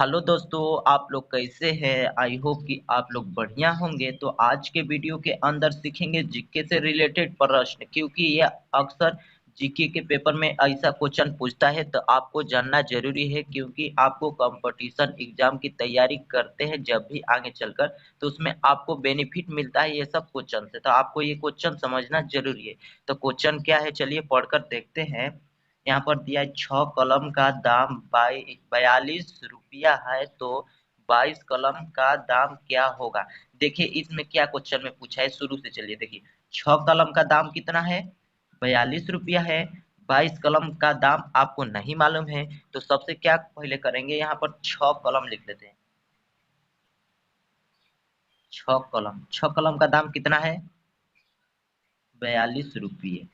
Hello दोस्तों, आप लोग कैसे हैं? आई होप कि आप लोग बढ़िया होंगे। तो आज के वीडियो के अंदर सीखेंगे जीके से रिलेटेड प्रश्न, क्योंकि यह अक्सर जीके के पेपर में ऐसा क्वेश्चन पूछता है। तो आपको जानना जरूरी है, क्योंकि आपको कंपटीशन एग्जाम की तैयारी करते हैं जब भी आगे चलकर, तो उसमें आपको बेनिफिट मिलता है ये सब क्वेश्चन से। तो आपको ये क्वेश्चन समझना जरूरी है। तो क्वेश्चन क्या है, चलिए पढ़कर देखते हैं। यहाँ पर दिया है 6 कलम का दाम 42 रुपया है, तो 22 कलम का दाम क्या होगा। देखिए इसमें क्या क्वेश्चन में पूछा है, शुरू से चलिए देखिए। 6 कलम का दाम कितना है? 42 रुपया है। 22 कलम का दाम आपको नहीं मालूम है, तो सबसे क्या पहले करेंगे, यहाँ पर 6 कलम लिख लेते हैं। 6 कलम का दाम कितना है? 42 रुपये।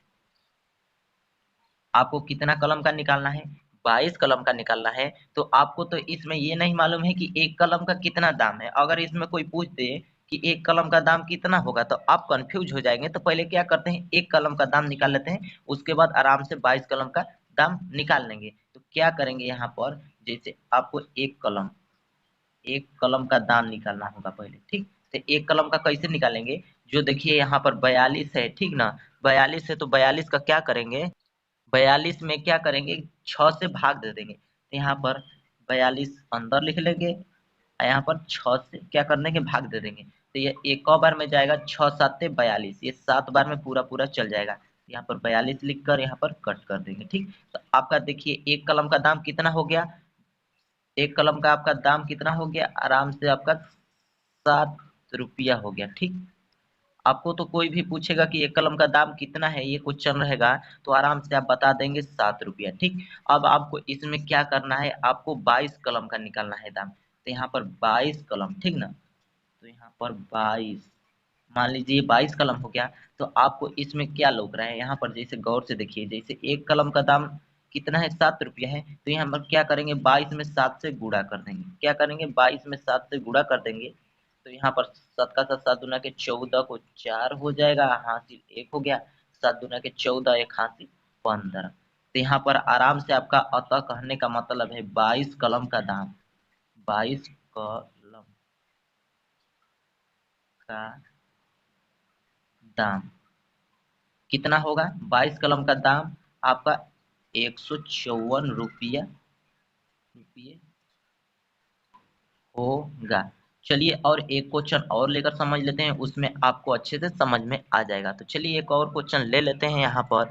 आपको कितना कलम का निकालना है? 22 कलम का निकालना है। तो आपको तो इसमें ये नहीं मालूम है कि एक कलम का कितना दाम है। अगर इसमें कोई पूछ दे कि एक कलम का दाम कितना होगा, तो आप कंफ्यूज हो जाएंगे। तो पहले क्या करते हैं, एक कलम का दाम निकाल लेते हैं, उसके बाद आराम से 22 कलम का दाम निकाल लेंगे। तो क्या करेंगे यहाँ पर, जैसे आपको एक कलम का दाम निकालना होगा पहले, ठीक। तो एक कलम का कैसे निकालेंगे, जो देखिए यहाँ पर 42 है, ठीक ना। 42 है तो 42 का क्या करेंगे, 42 में क्या करेंगे, 6 से भाग दे देंगे। तो यहाँ पर 42 अंदर लिख लेंगे, और यहाँ पर 6 से क्या कर देंगे, भाग दे देंगे। तो ये एक और बार में जाएगा, 6 7 42, ये 7 बार में पूरा पूरा चल जाएगा। यहाँ पर 42 लिख कर यहाँ पर कट कर देंगे, ठीक। तो आपका देखिए एक कलम का दाम कितना हो गया, एक कलम का आपका दाम कितना हो गया, आराम से आपका 7 रुपया हो गया, ठीक। आपको तो कोई भी पूछेगा कि एक कलम का दाम कितना है, ये क्वेश्चन रहेगा, तो आराम से आप बता देंगे 7 रुपया, ठीक। अब आपको इसमें क्या करना है, आपको 22 कलम का निकालना है दाम। तो यहाँ पर 22 कलम, ठीक ना। तो यहाँ पर 22, मान लीजिए 22 कलम हो गया। तो आपको इसमें क्या लौक रहा है, यहाँ पर जैसे गौर से देखिए, जैसे एक कलम का दाम कितना है, 7 रुपया है। तो यहाँ पर क्या करेंगे, 22 में 7 से गुणा कर देंगे। क्या करेंगे, 22 में 7 से गुणा कर देंगे। तो यहाँ पर 7 का 7, 7 दूना के 14 को 4 हो जाएगा, हासिल 1 हो गया। 7 दूना के 14, 1 हासिल 15। तो यहाँ पर आराम से आपका अतः कहने का मतलब है 22 कलम का दाम, 22 कलम का दाम कितना होगा, 22 कलम का दाम आपका 154 रुपये होगा। चलिए और एक क्वेश्चन और लेकर समझ लेते हैं, उसमें आपको अच्छे से समझ में आ जाएगा। तो चलिए एक और क्वेश्चन ले लेते हैं यहाँ पर।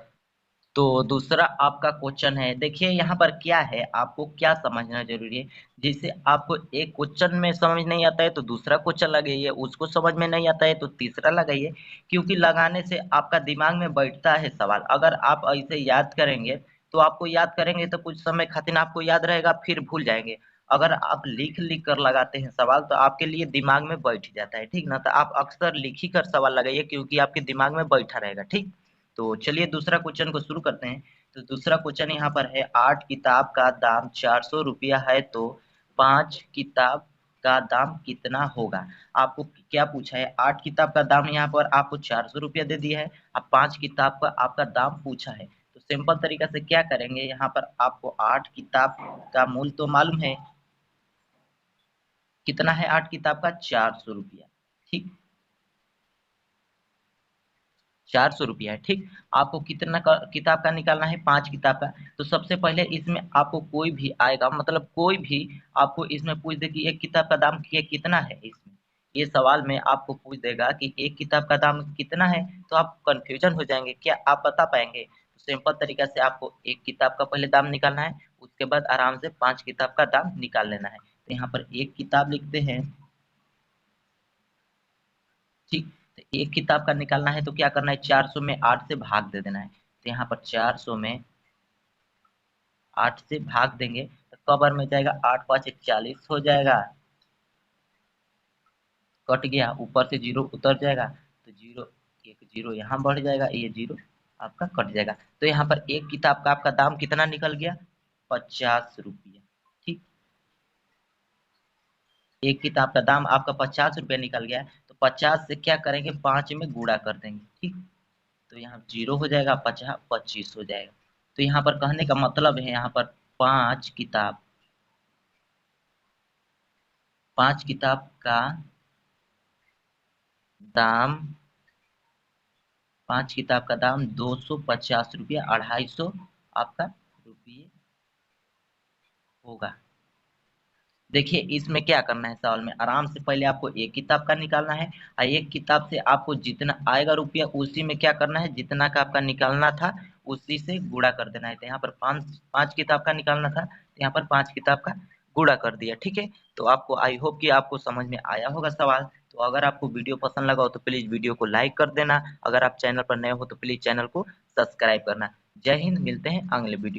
तो दूसरा आपका क्वेश्चन है, देखिए यहाँ पर क्या है, आपको क्या समझना जरूरी है। जैसे आपको एक क्वेश्चन में समझ नहीं आता है तो दूसरा क्वेश्चन लगाइए, उसको समझ में नहीं आता है तो तीसरा लगाइए, क्योंकि लगाने से आपका दिमाग में बैठता है सवाल। अगर आप ऐसे याद करेंगे तो आपको याद करेंगे तो कुछ समय खातिर आपको याद रहेगा, फिर भूल जाएंगे। अगर आप लिख लिख कर लगाते हैं सवाल, तो आपके लिए दिमाग में बैठ जाता है, ठीक ना। तो आप अक्सर लिख ही कर सवाल लगाइए, क्योंकि आपके दिमाग में बैठा रहेगा, ठीक। तो चलिए दूसरा क्वेश्चन को शुरू करते हैं। तो दूसरा क्वेश्चन यहाँ पर है, 8 किताब का दाम 400 रुपया है, तो 5 किताब का दाम कितना होगा। आपको क्या पूछा है, 8 किताब का दाम यहाँ पर आपको 400 रुपया दे दिया है, अब 5 किताब का आपका दाम पूछा है। तो सिंपल तरीका से क्या करेंगे, यहाँ पर आपको 8 किताब का मूल्य तो मालूम है, कितना है 8 किताब का, 400 रुपया, ठीक। 400 रुपया है, ठीक। आपको कितना किताब का निकालना है, 5 किताब का। तो सबसे पहले इसमें आपको कोई भी आएगा, मतलब कोई भी आपको इसमें पूछ दे कि एक किताब का दाम कितना है, इसमें ये सवाल में आपको पूछ देगा कि एक किताब का दाम कितना है, तो आप कंफ्यूजन हो जाएंगे, क्या आप बता पाएंगे। तो सिंपल तरीका से आपको एक किताब का पहले दाम निकालना है, उसके बाद आराम से 5 किताब का दाम निकाल लेना है। तो यहाँ पर एक किताब लिखते हैं, ठीक। तो एक किताब का निकालना है तो क्या करना है, 400 में 8 से भाग दे देना है। तो यहाँ पर 400 में 8 से भाग देंगे तो कबर में जाएगा, 8 5 40 हो जाएगा, कट गया, ऊपर से जीरो उतर जाएगा। तो जीरो, एक जीरो यहाँ बढ़ जाएगा, ये जीरो आपका कट जाएगा। तो यहाँ पर एक किताब का आपका दाम कितना निकल गया, 50 रुपया, ठीक। एक किताब का दाम आपका 50 रुपया निकल गया है, तो 50 से क्या करेंगे, 5 में गुणा कर देंगे, ठीक। तो यहाँ जीरो हो जाएगा, 50 25 हो जाएगा। तो यहाँ पर कहने का मतलब है, यहाँ पर 5 किताब 5 किताब का दाम 5 किताब का दाम 250 रुपया, 250 आपका रुपये होगा। देखिए इसमें क्या करना है, सवाल में आराम से पहले आपको एक किताब का निकालना है और एक किताब से आपको जितना आएगा रुपया उसी में क्या करना है, जितना का आपका निकालना था उसी से गुणा कर देना है। तो यहाँ पर पाँच पाँच किताब का निकालना था तो यहाँ पर 5 किताब का गुणा कर दिया। ठीक है, तो आपको आई होप कि आपको समझ में आया होगा सवाल। तो अगर आपको वीडियो पसंद लगा हो तो प्लीज वीडियो को लाइक कर देना। अगर आप चैनल पर नए हो तो प्लीज चैनल को सब्सक्राइब करना। जय हिंद, मिलते हैं अगले वीडियो।